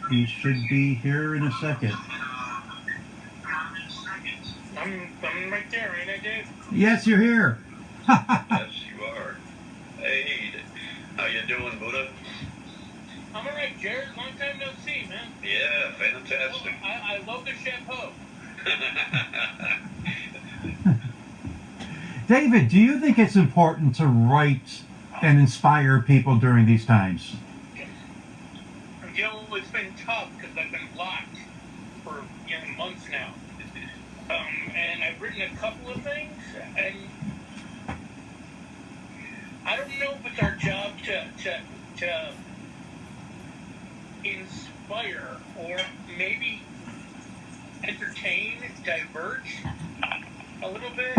He should be here in a second. I'm right there, ain't I, Dave? Yes, you're here. Yes, you are. Hey, how you doing, Buddha? I'm all right, Jared. Long time no see, man. Yeah, fantastic. Oh, I love the chapeau. David, do you think it's important to write and inspire people during these times? You know, it's been tough because I've been blocked for months now. And I've written a couple of things, and I don't know if it's our job to inspire or maybe entertain, diverge a little bit.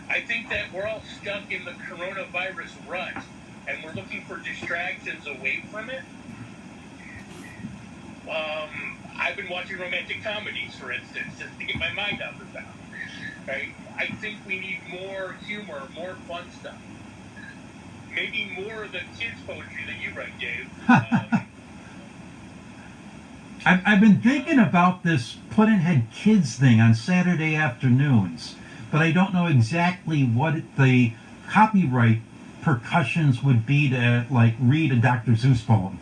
I think that we're all stuck in the coronavirus rut, and we're looking for distractions away from it. I've been watching romantic comedies, for instance, just to get my mind off of that. Right? I think we need more humor, more fun stuff. Maybe more of the kids' poetry that you write, Dave. I've been thinking about this Puddin'head Kids thing on Saturday afternoons, but I don't know exactly what the copyright percussions would be to, like, read a Dr. Seuss poem.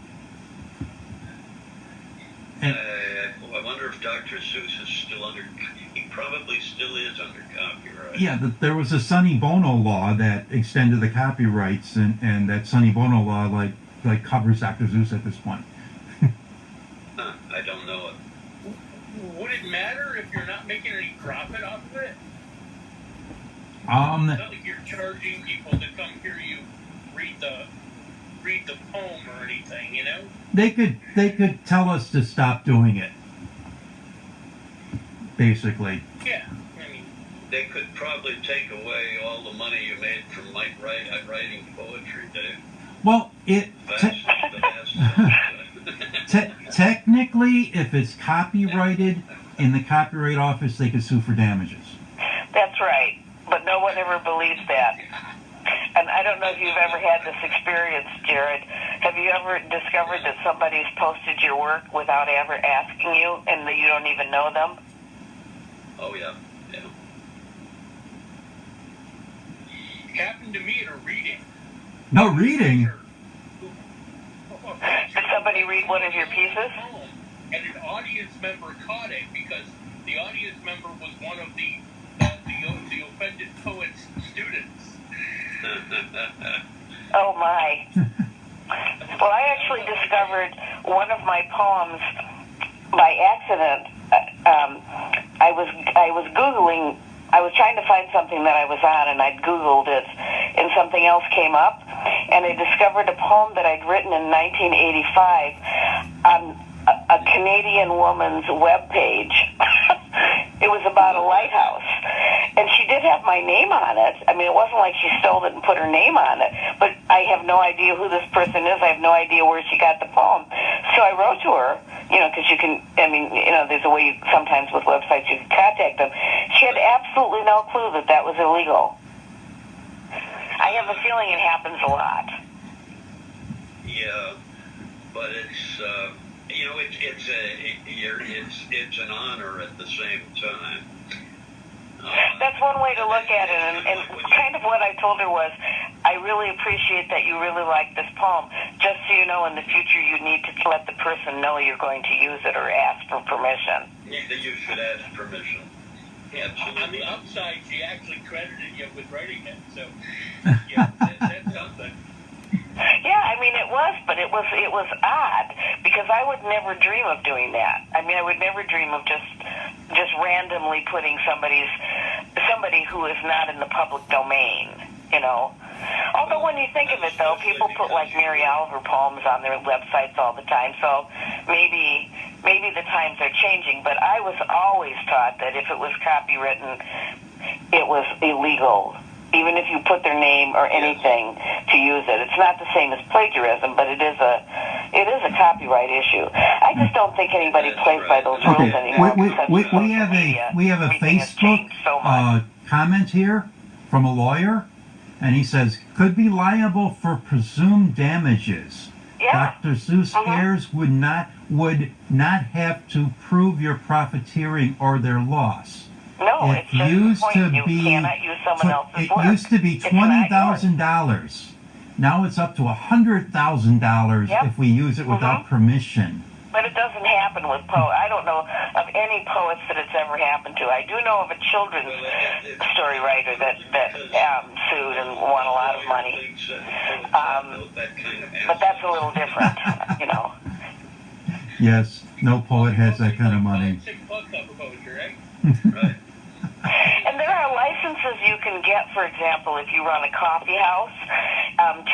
And I wonder if Dr. Seuss is still under... He probably still is under copyright. yeah, there was a Sonny Bono law that extended the copyrights, and that Sonny Bono law like covers Dr. Seuss at this point. I don't know it. Would it matter if you're not making any profit off of it? It's Um, not like you're charging people to come hear you read the poem or anything, you know? they could tell us to stop doing it. Basically. Yeah, I mean, They could probably take away all the money you made from writing poetry, Dave. Well, That's technically, if it's copyrighted in the Copyright Office, they could sue for damages. That's right, but no one ever believes that. And I don't know if you've ever had this experience, Jared. Have you ever discovered that somebody's posted your work without ever asking you, and that you don't even know them? Oh, yeah. happened to me at a reading. No reading. Did somebody read one of your pieces? And an audience member caught it because the audience member was one of the offended poet's students. Oh my. Well, I actually discovered one of my poems by accident. I was Googling. I was trying to find something that I was on, and I'd Googled it, and something else came up, and I discovered a poem that I'd written in 1985 on a Canadian woman's webpage. It was about a lighthouse, and she did have my name on it. I mean, it wasn't like she stole it and put her name on it, but I have no idea who this person is. I have no idea where she got the poem. So I wrote to her, because you can, there's a way sometimes with websites you can contact them. She had absolutely no clue that that was illegal. I have a feeling it happens a lot. Yeah, but it's it's an honor at the same time. That's one way to look at it, and kind of what I told her was, I really appreciate that you really like this poem. Just so you know, in the future, you need to let the person know you're going to use it or ask for permission. You should ask permission. Absolutely. On the upside, she actually credited you with writing it, so yeah, that's something. Yeah, I mean it was, but it was odd because I would never dream of doing that. I mean, I would never dream of just randomly putting somebody who is not in the public domain, Although when you think of it, though, people put like Mary Oliver poems on their websites all the time, so maybe the times are changing. But I was always taught that if it was copywritten, it was illegal. Even if you put their name or anything to use it, it's not the same as plagiarism, but it is a copyright issue. I just don't think anybody plays by those rules anymore. We have a Facebook comment here from a lawyer, and he says could be liable for presumed damages Yeah. Dr. Seuss Uh-huh. heirs would not have to prove your profiteering or their loss. No, It it's just the used point. to You be cannot use someone else's it work. used to be It's not $20,000. Now it's up to $100,000 Yep. if we use it without permission. But it doesn't happen with poets. I don't know of any poets that it's ever happened to. I do know of a children's story writer that sued and won a lot of money. But that's a little different, you know. Yes, no poet has that kind of money. $6 off of poetry, right? Right. And there are licenses you can get, for example, if you run a coffee house,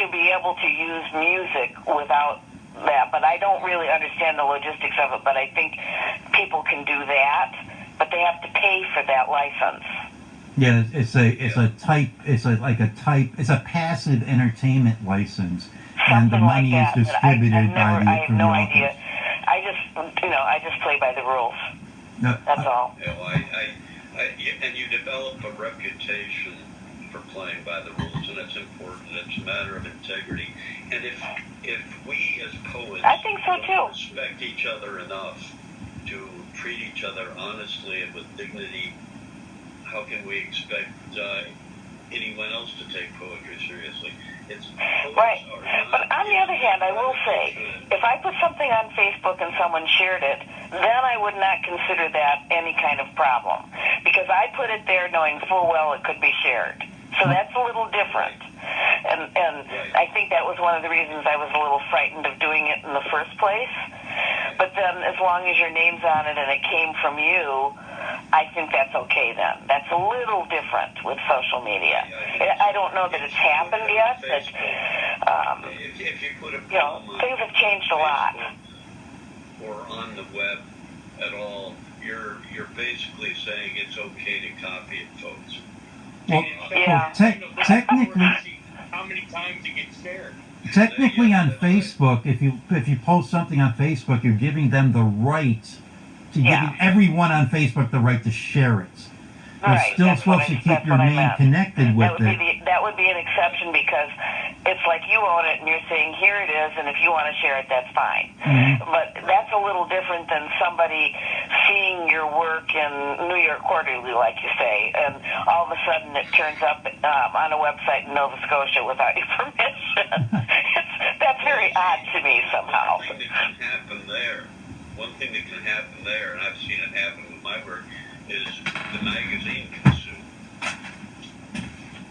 to be able to use music without that. But I don't really understand the logistics of it, but I think people can do that, but they have to pay for that license. Yeah, it's a passive entertainment license, and the Something money like that. is distributed I have from the no authors. idea. I just play by the rules. That's all. You know, and you develop a reputation for playing by the rules, and it's important. It's a matter of integrity. And if we as poets I think so, don't too. respect each other enough to treat each other honestly and with dignity, how can we expect anyone else to take poetry seriously? Right. But on the other hand, I will say, if I put something on Facebook and someone shared it, then I would not consider that any kind of problem. Because I put it there knowing full well it could be shared. So that's a little different. And I think that was one of the reasons I was a little frightened of doing it in the first place. But then as long as your name's on it and it came from you, I think that's okay then. That's a little different with social media. I don't know that it's happened yet, but if you put a you know, things have changed a lot. or on the web at all, you're basically saying it's okay to copy it, folks. Well, Yeah. technically, How many times it gets shared? technically on Facebook, if you post something on Facebook, you're giving them the right to giving everyone on Facebook the right to share it. You're Right, still that's supposed what to keep that's your what I name meant. connected with it. That would be an exception because it's like you own it and you're saying, here it is, and if you want to share it, that's fine. Mhm. But that's a little different than somebody seeing your work in New York Quarterly, like you say, and all of a sudden it turns up on a website in Nova Scotia without your permission. That's very odd to me somehow. One thing that can happen there, and I've seen it happen with my work, is the magazine can sue.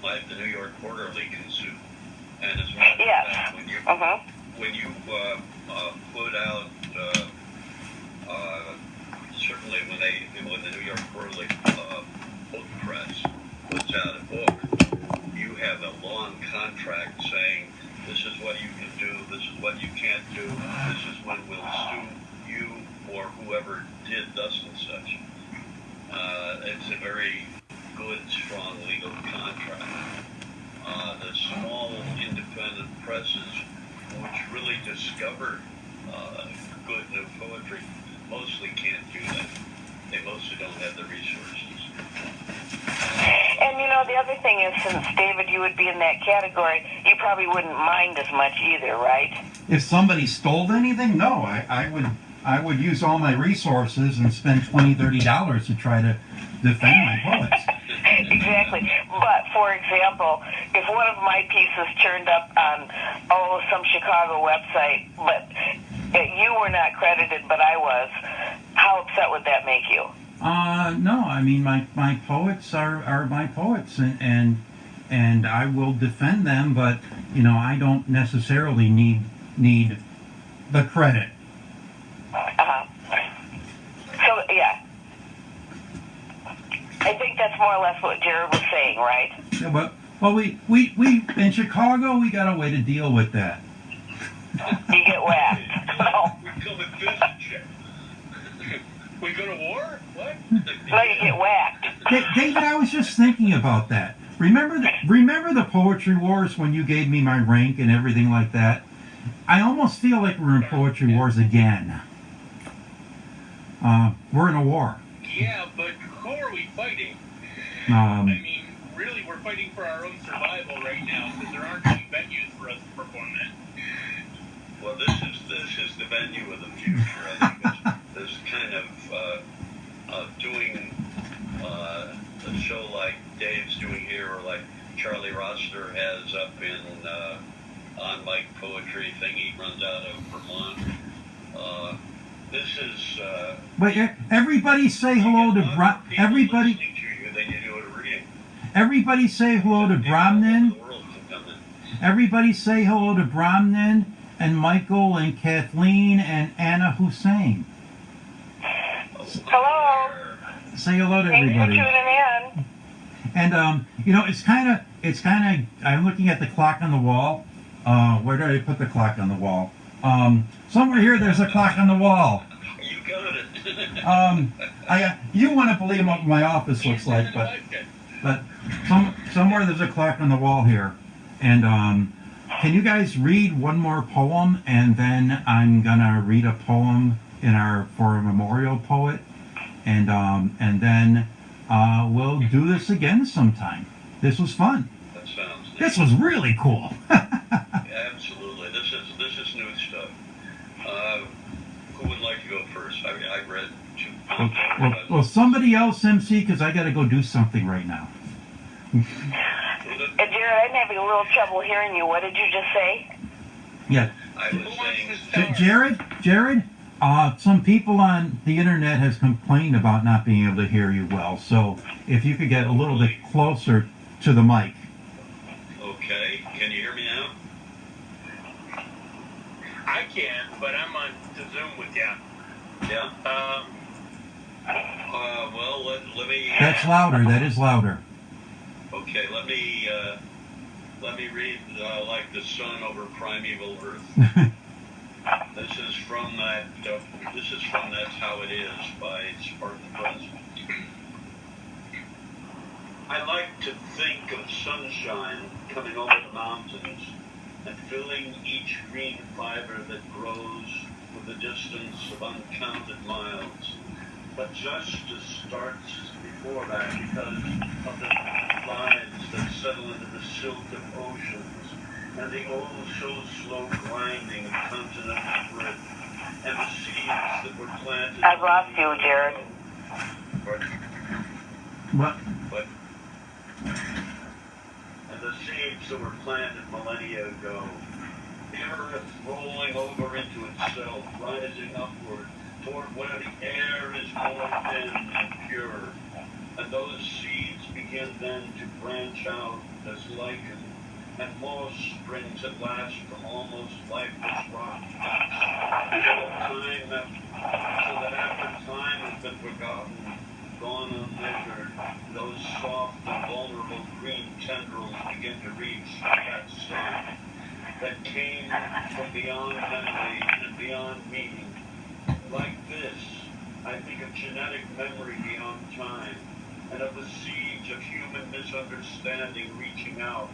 Like the New York Quarterly can sue. And as a matter of fact, when you put out, certainly when the New York Quarterly book press puts out a book, you have a long contract saying this is what you can do, this is what you can't do, this is when we'll sue you or whoever did thus and such. It's a very good, strong legal contract. The small independent presses, which really discover good new poetry, mostly can't do that. They mostly don't have the resources. And you know, the other thing is, since David, you would be in that category, you probably wouldn't mind as much either, right? If somebody stole anything, no, I would use all my resources and spend $20-$30 to try to defend my poets. Exactly. But, for example, if one of my pieces turned up on, some Chicago website, but you were not credited, but I was, how upset would that make you? No, I mean, my poets are my poets, and I will defend them, but, you know, I don't necessarily need the credit. So, yeah. I think that's more or less what Jared was saying, right? Yeah, but, well, we in Chicago, we got a way to deal with that. You get whacked. No. We come and visit you. We go to war? What? No, you get whacked. David, I was just thinking about that. Remember the Poetry Wars when you gave me my rank and everything like that? I almost feel like we're in Poetry Wars again. We're in a war. Yeah, but who are we fighting? I mean, really, we're fighting for our own survival right now because there aren't any venues for us to perform in. Well, this venue of the future. I think this kind of doing a show like Dave's doing here, or like Charlie Roster has up in on Mike Poetry thing. He runs out of Vermont. This is. But everybody say hello to everybody. Listening to you than you do at a reading. Everybody say hello to Brahmin. The world can come in. Everybody say hello to Brahmin and Michael and Kathleen and Anna Hussein. Hello. Say hello to Thanks for everybody. tuning in. And it's kind of. I'm looking at the clock on the wall. Where did I put the clock on the wall? Somewhere here, there's a clock on the wall. You got it. You wouldn't believe what my office looks like, but somewhere there's a clock on the wall here. And can you guys read one more poem, and then I'm gonna read a poem for a memorial poet, and then we'll do this again sometime. This was fun. That sounds neat. This was really cool. Absolutely. This is new stuff. Who would like to go first? I read two. Well, somebody else MC, because I got to go do something right now. Jared, I'm having a little trouble hearing you. What did you just say? Yeah, I was saying. Jared. Some people on the internet has complained about not being able to hear you well. So if you could get a little bit closer to the mic. Okay. Can you hear me now? I can, but I'm on to Zoom with you. Yeah. Well, let me. That's louder. That is louder. Okay. Let me read like the sun over primeval earth. This is from that. That's How It Is by Spartan Press. I like to think of sunshine coming over the mountains and filling each green fiber that grows with the distance of uncounted miles. But justice starts before that because of the lives that settle into the silt of oceans and the oh so slow grinding of continental grit and the seeds that were planted. I've lost you, Jared. What? And the seeds that were planted millennia ago. The earth rolling over into itself, rising upward toward where the air is more thin and pure. And those seeds begin then to branch out as lichen, and moss springs at last from almost lifeless rock. So that after time has been forgotten, gone unmeasured, those soft and vulnerable green tendrils begin to reach that sun that came from beyond memory and beyond meaning. Like this, I think of genetic memory beyond time, and of the seeds of human misunderstanding reaching out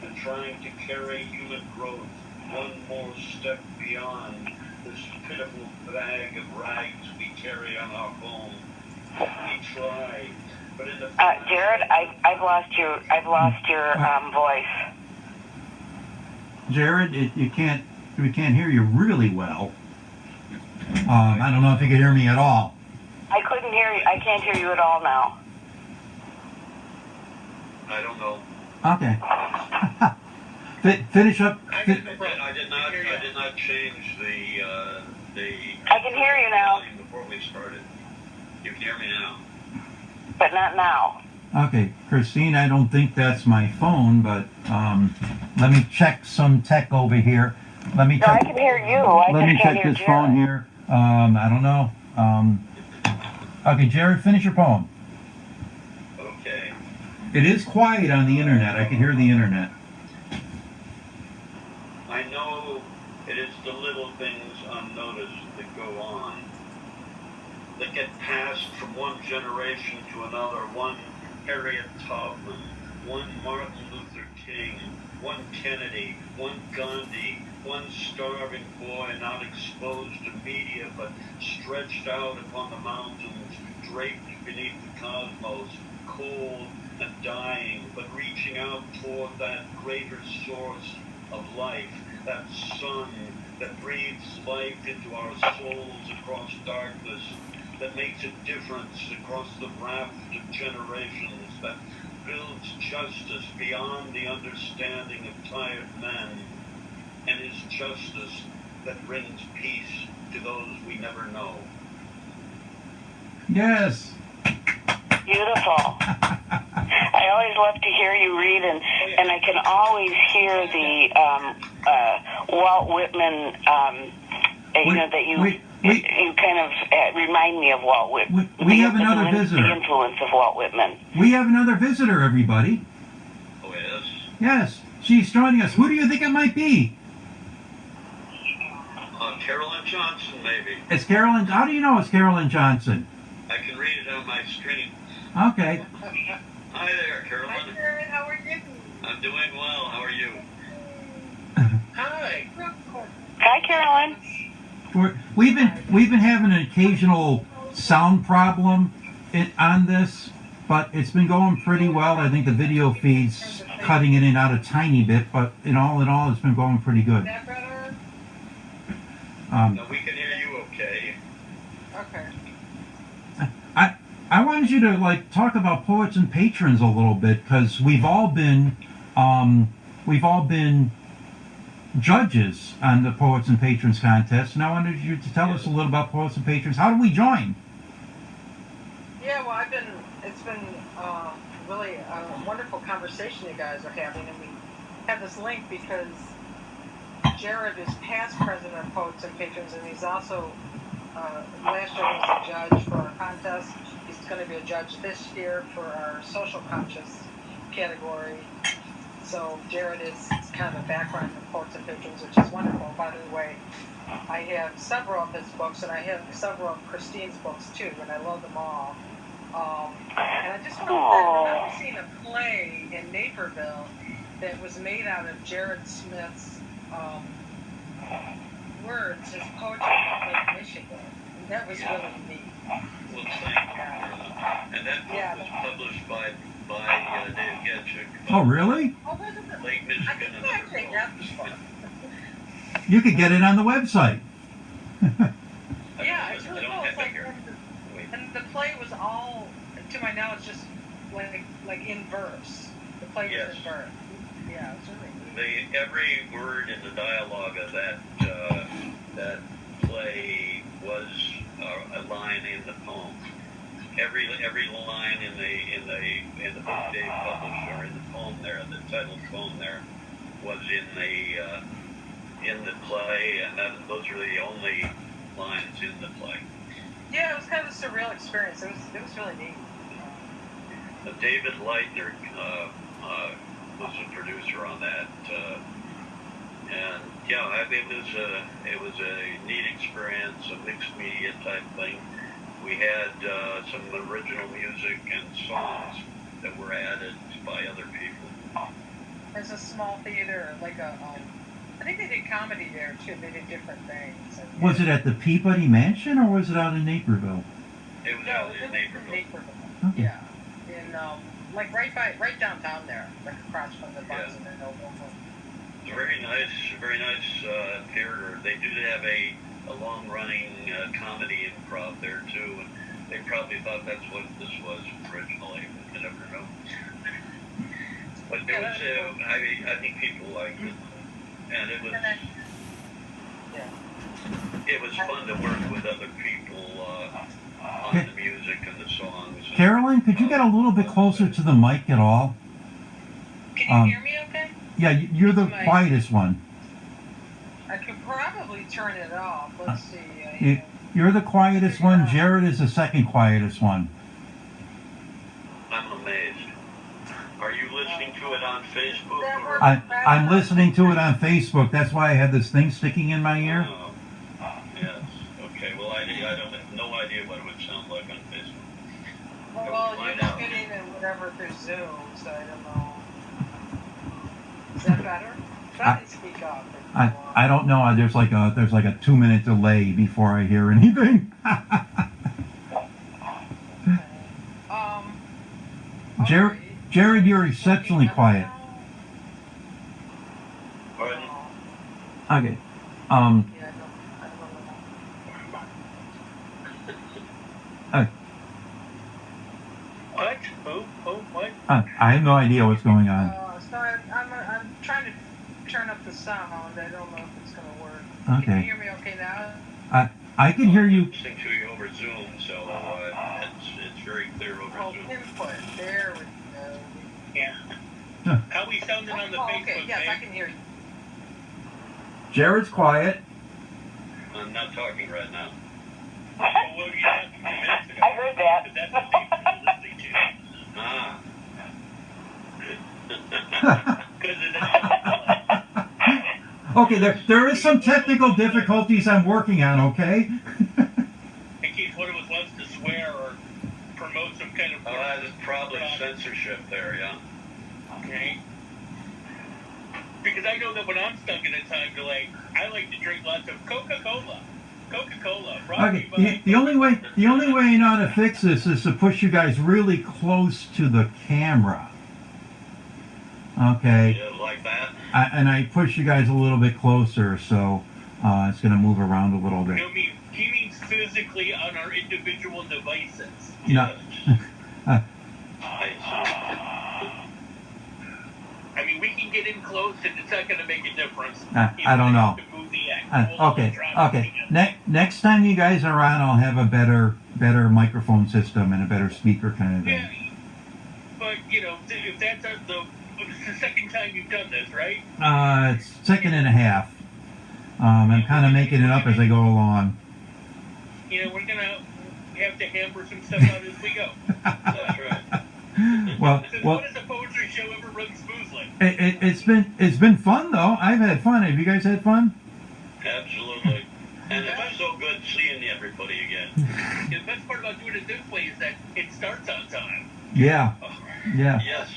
and trying to carry human growth one more step beyond this pitiful bag of rags we carry on our bone. We try, but in the Jared, I've lost your voice. Jared, we can't hear you really well. I don't know if you can hear me at all. I couldn't hear you. I can't hear you at all now. I don't know. Okay. Finish up. I did not change the. I can hear you now. Before we started, you can hear me now. But not now. Okay, Christine, I don't think that's my phone, but let me check some tech over here. No, I can hear you. Let me check this phone here. I don't know. Okay, Jared, finish your poem. Okay. It is quiet on the internet. I can hear the internet. I know it is the little things unnoticed that go on, that get passed from one generation to another. One Harriet Tubman, one Martin Luther King, one Kennedy, one Gandhi, one starving boy not exposed to media but stretched out upon the mountains, draped beneath the cosmos, cold and dying, but reaching out toward that greater source of life, that sun that breathes life into our souls across darkness, that makes a difference across the raft of generations, that builds justice beyond the understanding of tired men, and is justice that brings peace to those we never know. Yes. Beautiful. I always love to hear you read, and I can always hear the Walt Whitman. That you kind of remind me of Walt Whitman. We have another visitor. The influence of Walt Whitman. We have another visitor, everybody. Oh, yes? Yes, she's joining us. Who do you think it might be? Carolyn Johnson, maybe. It's Carolyn. How do you know it's Carolyn Johnson? I can read it on my screen. Okay. Hi there, Carolyn. Hi, Karen. How are you? I'm doing well. How are you? Hi. Hi, Carolyn. We've been having an occasional sound problem on this, but it's been going pretty well. I think the video feed's cutting it in out a tiny bit, but in all, it's been going pretty good. Is that better? No, we can hear you okay. Okay. I wanted you to talk about poets and patrons a little bit, because we've all been judges on the Poets and Patrons contest, and I wanted you to tell us a little about Poets and Patrons. How do we join? Yeah, well, it's been really a wonderful conversation you guys are having, and we have this link because Jared is past president of Poets and Patrons, and he's also, last year he was a judge for our contest. He's going to be a judge this year for our social conscious category. So Jared is kind of a background in Poets and Patrons, which is wonderful. By the way, I have several of his books, and I have several of Christine's books too, and I love them all. And I just want to say, I remember seeing a play in Naperville that was made out of Jared Smith's words, his poetry from Lake Michigan. And that was really neat. Well, thank you. And that book was published by Dave Getchik. Oh, really? Oh, wait a minute. Lake I Michigan think and I other actually got this poems. one. You could get it on the website. Yeah, it's really cool. It's like, Wait. and the play was all, to my knowledge, just like in verse. The play was Yes. in verse. Yeah, it's really neat. Every word in the dialogue of that play was a line in the poem. Every line in the book Dave published, or in the poem there, the titled poem there, was in the play, and those are the only lines in the play. Yeah, it was kind of a surreal experience. It was really neat. David Leitner was a producer on that, and yeah, it was a neat experience, a mixed media type thing. We had some original music and songs that were added by other people. There's a small theater, I think they did comedy there too. They did different things. And, Was it at the Peabody Mansion, or was it out in Naperville? It was No, out it in was Naperville. Okay. Yeah, in right downtown there, like across from the Barnes and Noble. It's a very nice theater. They do have a long-running comedy improv there too, and they probably thought that's what this was originally. You never know. But it was, I think people liked it, and it was fun to work with other people on the music and the songs. Carolyn, could you get a little bit closer to the mic at all? Can you hear me okay? Yeah, you're the quietest one. I could probably turn it off. Let's see. You're the quietest one. Jared is the second quietest one. I'm amazed. Are you listening to it on Facebook? Or? I'm listening to it on Facebook. That's why I had this thing sticking in my ear. Oh, yes. Okay. Well, I don't have no idea what it would sound like on Facebook. Well, you're getting in whatever through Zoom, so I don't know. Is that better? Try to speak up. I don't know. There's like a 2-minute delay before I hear anything. Jared, you're exceptionally quiet. Pardon? Okay. Yeah, I don't uh, What? Who? What? I have no idea what's going know. on. So I'm trying to turn up the sound. I don't know if it's going to work. Can Okay. you hear me okay now? I can hear you. Listening to you over Zoom, so it's very clear over Oh, Zoom. input. There we go. Yeah. Huh. How we sounding on the Facebook Okay. Yes, I page? can hear you. Jared's quiet. I'm not talking right now. Well, what were you talking a few minutes ago? I heard that. But that's what people are listening to. Ah. Because of the Okay, there is some technical difficulties I'm working on, okay? in case one of us wants to swear or promote some kind of. Oh, there's probably censorship there, yeah. Okay. Because I know that when I'm stuck in a time delay, I like to drink lots of Coca-Cola. Coca-Cola. Okay, the only way you know how to fix this is to push you guys really close to the camera. Okay, Yeah, like that. and I push you guys a little bit closer, so it's going to move around a little bit. No, he means physically on our individual devices. No. I mean, we can get in close, and it's not going to make a difference. I don't know. To move the actual Okay. electronic Next time you guys are on, I'll have a better microphone system and a better speaker kind of thing. Yeah, but if that's it's the second time you've done this, right? It's second and a half. I'm kind of making it up as I go along. We're gonna have to hammer some stuff out as we go. That's right. Well, What does a poetry show ever run smoothly? it's been fun though. I've had fun. Have you guys had fun? Absolutely. And it's so good seeing everybody again. The best part about doing it this way is that it starts on time. Yeah. Yeah. Yes.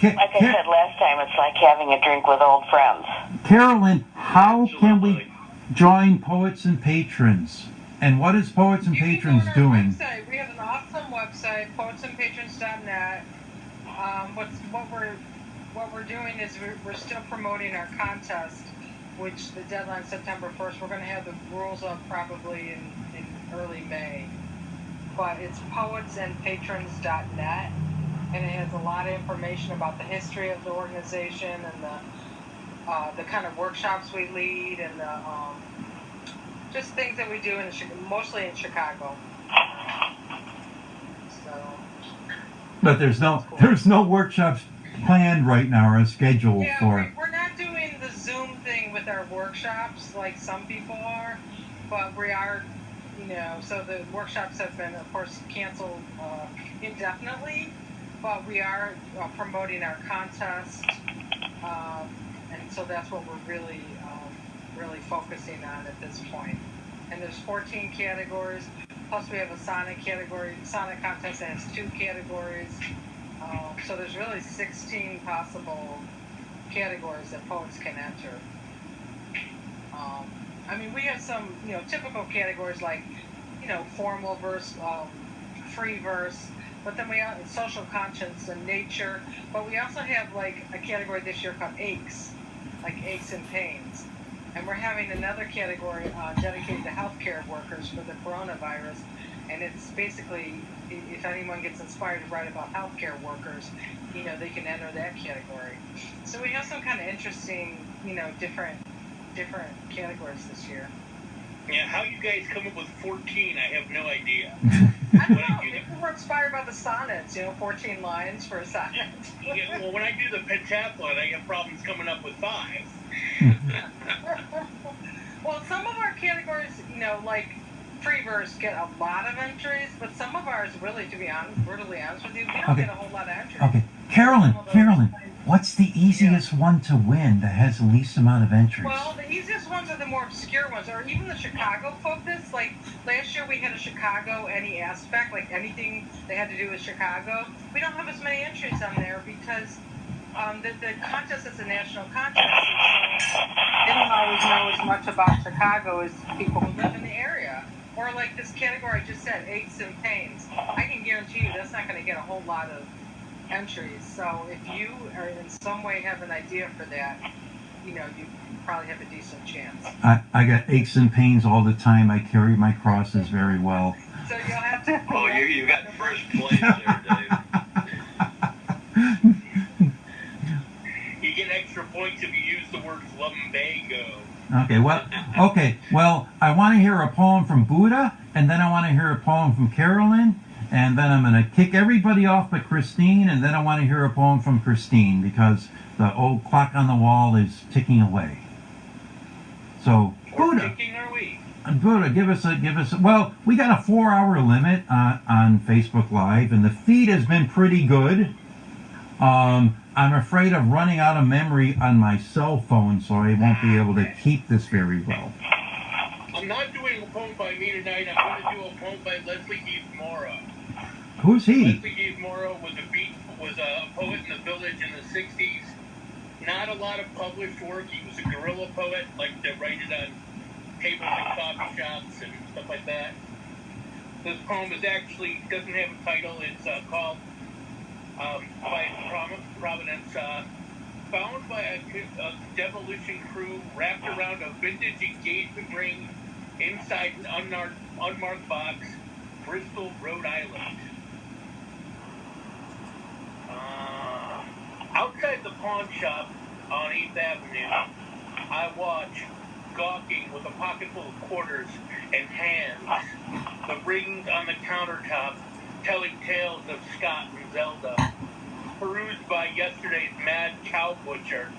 Like I said last time, it's like having a drink with old friends. Carolyn, how can we Absolutely. join Poets and Patrons? And what is Poets and You can Patrons go to our doing? website. We have an awesome website, poetsandpatrons.net. What we're doing is we're still promoting our contest, which the deadline September 1st. We're going to have the rules up probably in early May. But it's poetsandpatrons.net, and it has a lot of information about the history of the organization and the kind of workshops we lead and the just things that we do mostly in Chicago. So, But there's no workshops planned right now or scheduled yeah, for. we're not doing the Zoom thing with our workshops like some people are, but we are, so the workshops have been, of course, canceled indefinitely, but we are promoting our contest, and so that's what we're really focusing on at this point. And there's 14 categories, plus we have a Sonic category. Sonic contest has 2 categories. So there's really 16 possible categories that poets can enter. We have some, typical categories like, formal verse, free verse, but then we have social conscience and nature. But we also have like a category this year called aches, like aches and pains. And we're having another category dedicated to healthcare workers for the coronavirus. And it's basically, if anyone gets inspired to write about healthcare workers, they can enter that category. So we have some kind of interesting, different categories this year. Yeah, how you guys come up with 14, I have no idea. I don't know. Maybe we're inspired by the sonnets, 14 lines for a sonnet. Yeah, well, when I do the pentathlon, I have problems coming up with 5. Well, some of our categories, like free verse get a lot of entries, but some of ours really, to be brutally honest with you, we don't get a whole lot of entries. Okay, Carolyn, what's the easiest one to win that has the least amount of entries? Well, the easiest ones are the more obscure ones, or even the Chicago focus. Like last year, we had a Chicago any aspect, like anything that had to do with Chicago. We don't have as many entries on there because the contest is a national contest, and so they don't always know as much about Chicago as people who live in the area. Or like this category I just said, aches and pains. I can guarantee you that's not going to get a whole lot of entries. So if you are in some way have an idea for that, you probably have a decent chance. I got aches and pains all the time. I carry my crosses very well. So you'll have to. Oh, you got first place there, Dave. You get extra points if you use the word lumbago. Okay, well, I want to hear a poem from Buddha, and then I want to hear a poem from Carolyn, and then I'm going to kick everybody off but Christine, and then I want to hear a poem from Christine, because the old clock on the wall is ticking away. So, Or Buddha. ticking are we? Buddha, give us a, well, we got a 4-hour limit on Facebook Live, and the feed has been pretty good. I'm afraid of running out of memory on my cell phone, so I won't be able to keep this very well. I'm not doing a poem by me tonight. I'm going to do a poem by Leslie Eve Morrow. Who's he? Leslie Eve Morrow was a poet in the Village in the 60s. Not a lot of published work. He was a guerrilla poet, like they write it on tables in coffee shops and stuff like that. This poem doesn't have a title. It's called by Providence, found by a demolition crew wrapped around a vintage engagement ring inside an unmarked box, Bristol, Rhode Island. Outside the pawn shop on 8th Avenue, I watch, gawking with a pocket full of quarters and hands, the rings on the countertop telling tales of Scott and Zelda, perused by yesterday's mad cow butcher,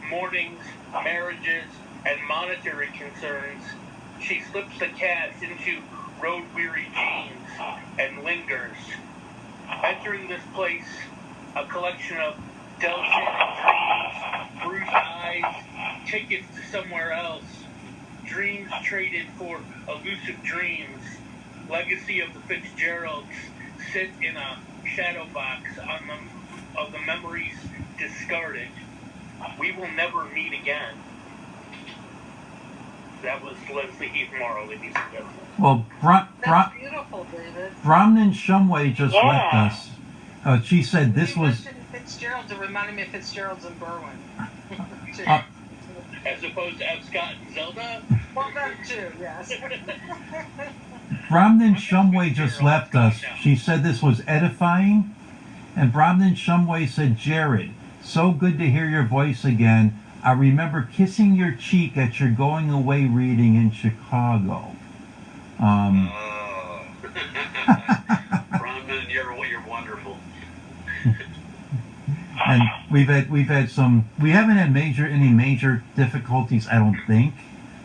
mornings, marriages, and monetary concerns. She slips the cash into road-weary jeans and lingers. Entering this place, a collection of Delcenic dreams, bruised eyes, tickets to somewhere else, dreams traded for elusive dreams, legacy of the Fitzgeralds sit in a shadow box of the memories discarded. We will never meet again. That was Leslie Eve Morrow, ladies and gentlemen. Well, That's beautiful, David. Brahman Shumway just left us. She said this You was... mentioned Fitzgerald. It reminded me of Fitzgerald's and Berwyn. As opposed to F. Scott and Zelda? Well, that too, yes. Brahman Shumway just left us. She said this was edifying. And Brahman Shumway said, Jared, so good to hear your voice again. I remember kissing your cheek at your going away reading in Chicago. Brahman, you're wonderful. And we haven't had any major difficulties, I don't think.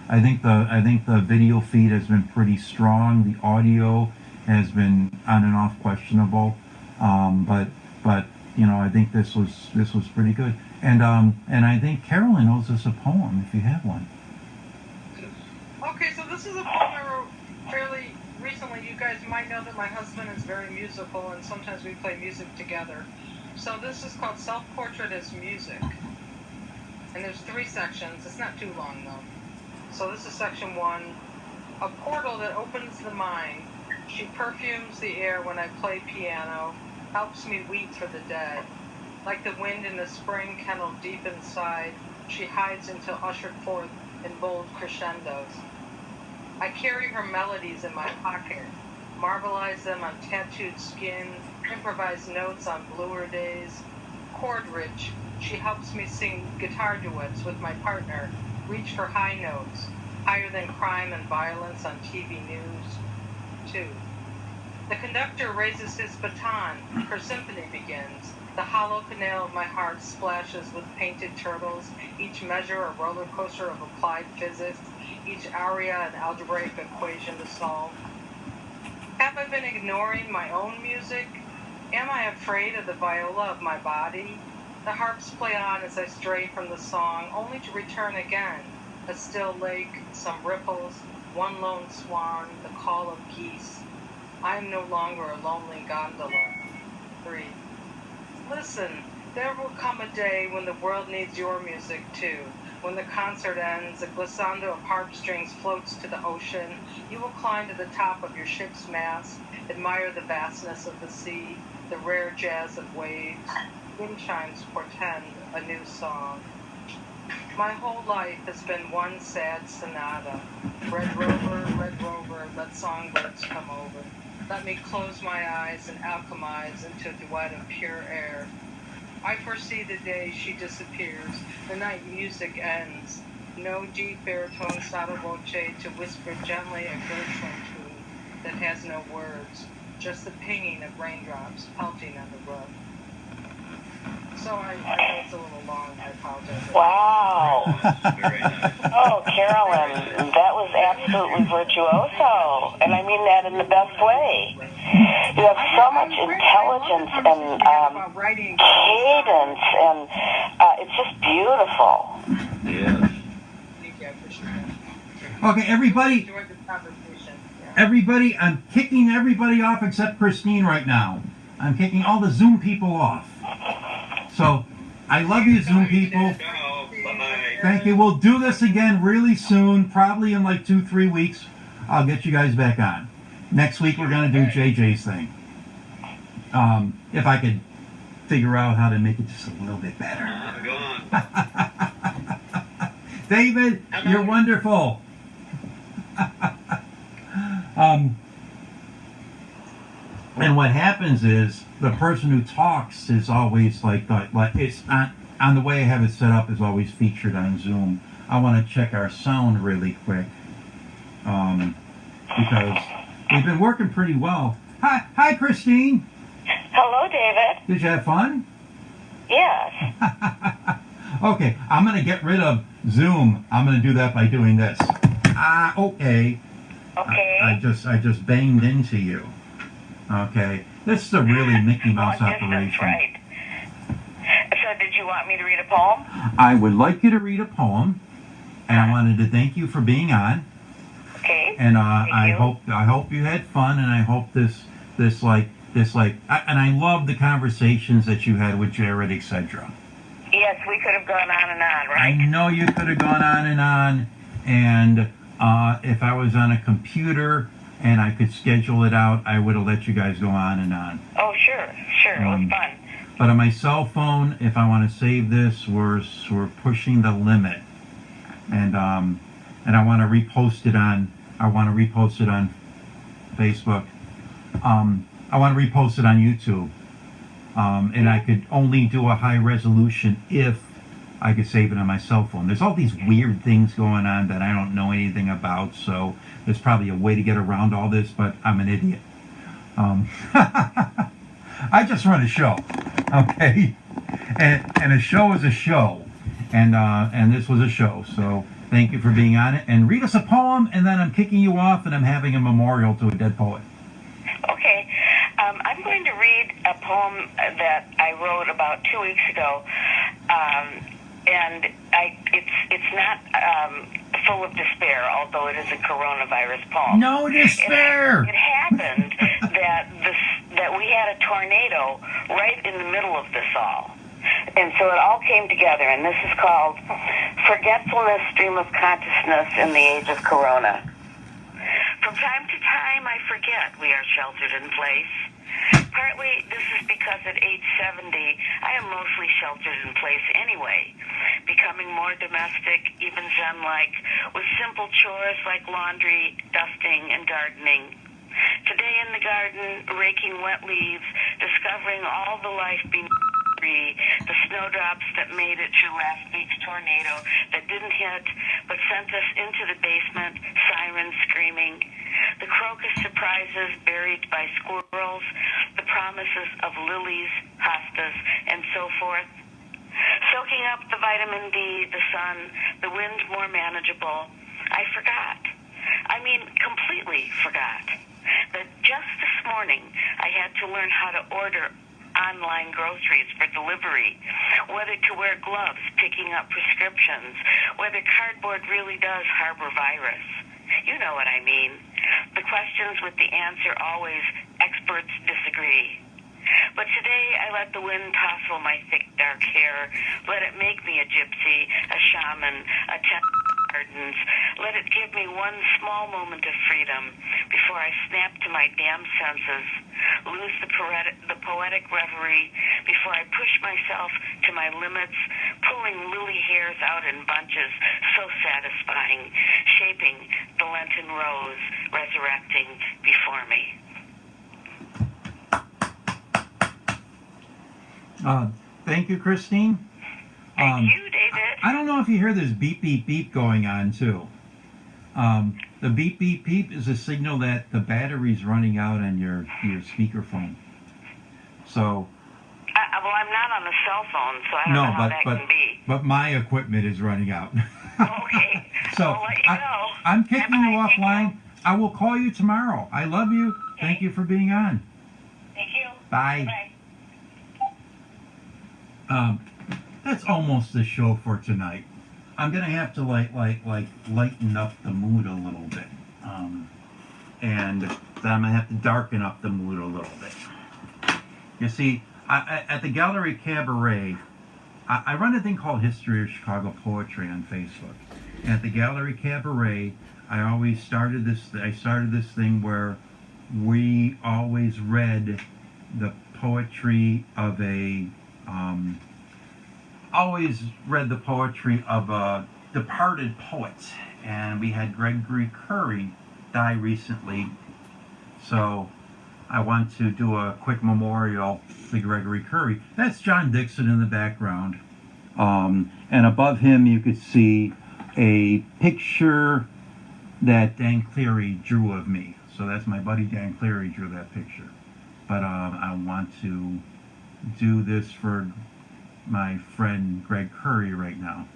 I think the video feed has been pretty strong. The audio has been on and off questionable. But you know, I think this was pretty good. And I think Carolyn owes us a poem if you have one. Okay, so this is a poem I wrote fairly recently. You guys might know that my husband is very musical, and sometimes we play music together. So this is called Self-Portrait as Music. And there's 3 sections. It's not too long, though. So this is section 1. A portal that opens the mind. She perfumes the air when I play piano, helps me weep for the dead. Like the wind in the spring kenneled deep inside, she hides until ushered forth in bold crescendos. I carry her melodies in my pocket, marbleize them on tattooed skin, improvise notes on bluer days. Chord-rich, she helps me sing guitar duets with my partner, reach for high notes, higher than crime and violence on TV news. 2. The conductor raises his baton, her symphony begins. The hollow canal of my heart splashes with painted turtles, each measure a roller coaster of applied physics, each aria an algebraic equation to solve. Have I been ignoring my own music? Am I afraid of the viola of my body? The harps play on as I stray from the song, only to return again. A still lake, some ripples, one lone swan, the call of geese. I am no longer a lonely gondola. 3. Listen, there will come a day when the world needs your music too. When the concert ends, a glissando of harp strings floats to the ocean. You will climb to the top of your ship's mast, admire the vastness of the sea, the rare jazz of waves. Wind chimes portend a new song. My whole life has been one sad sonata. Red rover, let songbirds come over. Let me close my eyes and alchemize into a duet of pure air. I foresee the day she disappears, the night music ends. No deep baritone sotto voce to whisper gently a Gershwin tune that has no words, just the pinging of raindrops pelting on the roof. So I know it's a little long, I apologize. Wow. Very nice. Oh, Carolyn, that was absolutely virtuoso. And I mean that in the best way. You have so much intelligence and cadence, and it's just beautiful. Yes. Thank you, I appreciate that. Okay, everybody, Enjoyed the conversation. Yeah. everybody, I'm kicking everybody off except Christine right now. I'm kicking all the Zoom people off. So, I love you, Zoom people. Ciao. Bye. Thank you. We'll do this again really soon, probably in like 2-3 weeks. I'll get you guys back on. Next week we're going to do JJ's thing. If I could figure out how to make it just a little bit better. I'm gone. David, you're wonderful. And what happens is the person who talks is always like it's not on the way I have it set up is always featured on Zoom. I want to check our sound really quick because we've been working pretty well. Hi, Christine. Hello, David. Did you have fun? Yes. Okay, I'm going to get rid of Zoom. I'm going to do that by doing this. Okay. Okay. I just banged into you. Okay. This is a really Mickey Mouse operation. Right. So did you want me to read a poem? I would like you to read a poem, and I wanted to thank you for being on. Okay. And Thank you. I hope you had fun, and I hope and I love the conversations that you had with Jared, etc. Yes, we could have gone on and on, I right? know you could have gone on, and if I was on a computer and I could schedule it out, I would have let you guys go on and on. Oh, sure. It was fun. But on my cell phone, if I want to save this, we're pushing the limit, and I want to repost it on. I want to repost it on Facebook. I want to repost it on YouTube, and I could only do a high resolution if I could save it on my cell phone. There's all these weird things going on that I don't know anything about, so there's probably a way to get around all this, but I'm an idiot. I just run a show, okay? And a show is a show, and this was a show, so thank you for being on it. And read us a poem, and then I'm kicking you off, and I'm having a memorial to a dead poet. Okay. I'm going to read a poem that I wrote about 2 weeks ago, and it's not full of despair, although it is a coronavirus poem. No despair! It happened that we had a tornado right in the middle of this all. And so it all came together, and this is called Forgetfulness, Stream of Consciousness in the Age of Corona. From time to time, I forget we are sheltered in place. Partly, this is because at age 70, I am mostly sheltered in place anyway, becoming more domestic, even Zen-like, with simple chores like laundry, dusting, and gardening. Today in the garden, raking wet leaves, discovering all the life beneath the tree, the snowdrops that made it through last week's tornado that didn't hit, but sent us into the basement, sirens screaming, the crocus surprises buried by squirrels, the promises of lilies, hostas, and so forth. Soaking up the vitamin D, the sun, the wind more manageable, I forgot. I mean, completely forgot. That just this morning, I had to learn how to order online groceries for delivery, whether to wear gloves picking up prescriptions, whether cardboard really does harbor virus. You know what I mean. The questions with the answer always, experts disagree. But today I let the wind tousle my thick dark hair, let it make me a gypsy, a shaman, a gardens. Let it give me one small moment of freedom before I snap to my damn senses, lose the poetic reverie before I push myself to my limits, pulling lily hairs out in bunches, so satisfying, shaping the Lenten rose, resurrecting before me. Thank you, Christine. Thank you, David. I don't know if you hear this beep, beep, beep going on, too. The beep, beep, beep is a signal that the battery's running out on your speakerphone. So... well, I'm not on a cell phone, so I don't know how that can be. But my equipment is running out. Okay. So I'll let you know. I'm kicking you Bye-bye. offline. I will call you tomorrow. I love you. Okay. Thank you for being on. Thank you. Bye. Bye. That's almost the show for tonight. I'm gonna have to lighten up the mood a little bit, and then I'm gonna have to darken up the mood a little bit. You see, at the Gallery Cabaret, I run a thing called History of Chicago Poetry on Facebook, and at the Gallery Cabaret, I started this thing where we always read the poetry of a departed poet, and we had Gregory Curry die recently, so I want to do a quick memorial to Gregory Curry. That's John Dixon in the background, and above him you could see a picture that Dan Cleary drew of me. So that's my buddy Dan Cleary drew that picture. But I want to do this for my friend Greg Curry right now.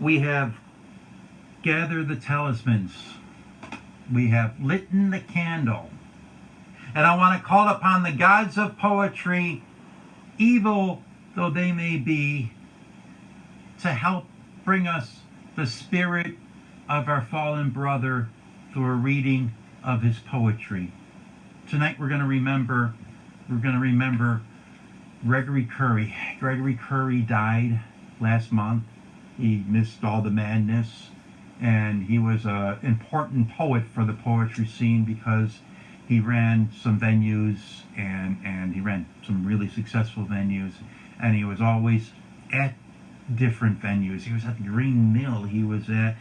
We have gathered the talismans. We have lit the candle. And I want to call upon the gods of poetry, evil though they may be, to help bring us the spirit of our fallen brother through a reading of his poetry. Tonight we're going to remember Gregory Curry. Gregory Curry died last month. He missed all the madness, and he was an important poet for the poetry scene because he ran some venues, and he ran some really successful venues, and he was always at different venues. He was at the Green Mill, he was at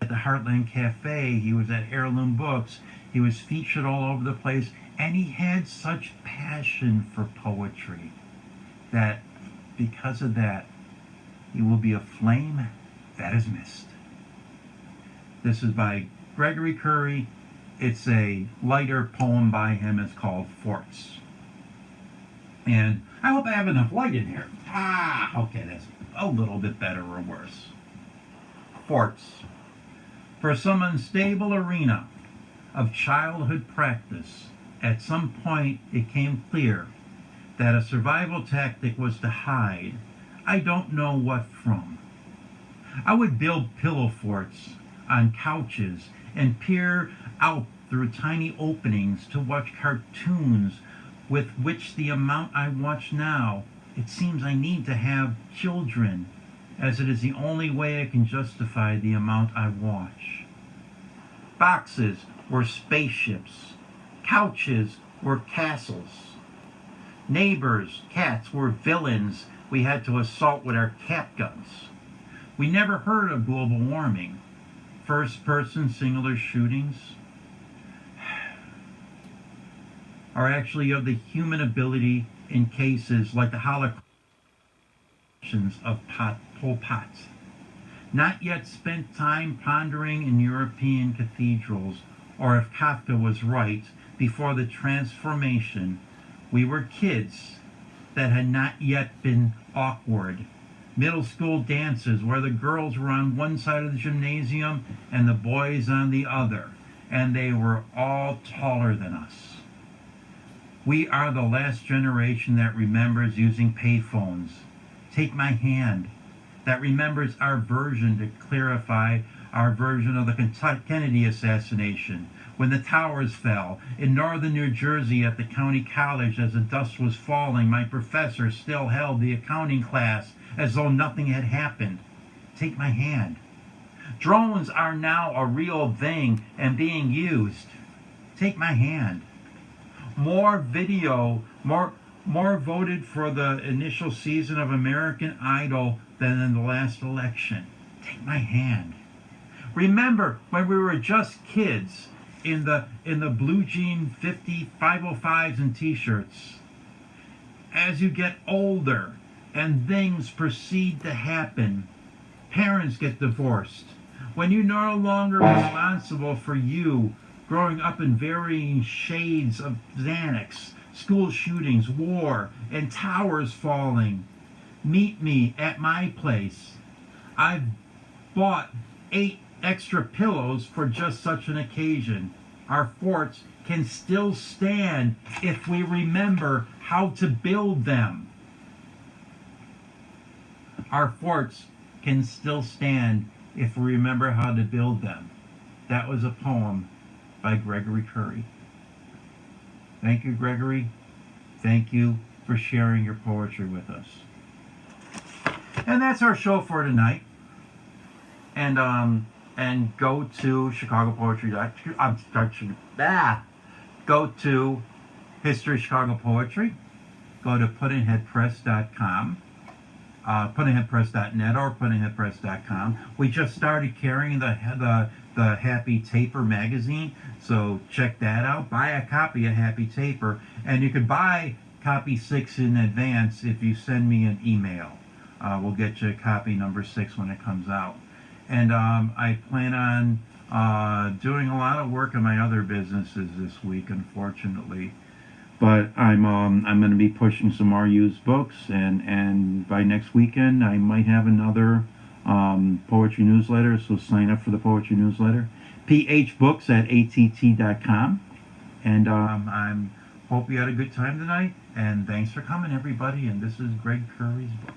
the Heartland Cafe, he was at Heirloom Books, he was featured all over the place, and he had such passion for poetry that because of that, he will be a flame that is missed. This is by Gregory Curry. It's a lighter poem by him. It's called Forts. And I hope I have enough light in here. Okay, that's a little bit better or worse. Forts. For some unstable arena of childhood practice, at some point it came clear that a survival tactic was to hide, I don't know what from. I would build pillow forts on couches and peer out through tiny openings to watch cartoons with which the amount I watch now, it seems I need to have children, as it is the only way I can justify the amount I watch. Boxes were spaceships. Couches were castles. Neighbors' cats were villains we had to assault with our cat guns. We never heard of global warming. First-person singular shootings are actually of the human ability in cases like the Holocaust of Pol Pot. Not yet spent time pondering in European cathedrals, or if Kafka was right, before the transformation, we were kids that had not yet been awkward. Middle school dances where the girls were on one side of the gymnasium and the boys on the other, and they were all taller than us. We are the last generation that remembers using payphones. Take my hand. That remembers our version to clarify our version of the Kennedy assassination, when the towers fell. In northern New Jersey at the county college as the dust was falling, my professor still held the accounting class as though nothing had happened. Take my hand. Drones are now a real thing and being used. Take my hand. More voted for the initial season of American Idol than in the last election. Take my hand. Remember when we were just kids in the blue jean 505s and t-shirts. As you get older and things proceed to happen, parents get divorced. When you're no longer responsible for you growing up in varying shades of Xanax, school shootings, war, and towers falling. Meet me at my place. I've bought 8 extra pillows for just such an occasion. Our forts can still stand if we remember how to build them. Our forts can still stand if we remember how to build them. That was a poem by Gregory Curry. Thank you, Gregory. Thank you for sharing your poetry with us. And that's our show for tonight. And go to Chicago Poetry. Go to History of Chicago Poetry. Go to puddin'headpress.com. Puddin'headpress.net or puddin'headpress.com. We just started carrying the Happy Taper magazine, so check that out. Buy a copy of Happy Taper, and you can buy copy 6 in advance if you send me an email. We'll get you copy number 6 when it comes out. And I plan on doing a lot of work in my other businesses this week, unfortunately. But I'm going to be pushing some more used books, and by next weekend I might have another poetry newsletter. So sign up for the poetry newsletter, phbooks@att.com. And I hope you had a good time tonight. And thanks for coming, everybody. And this is Greg Curry's book.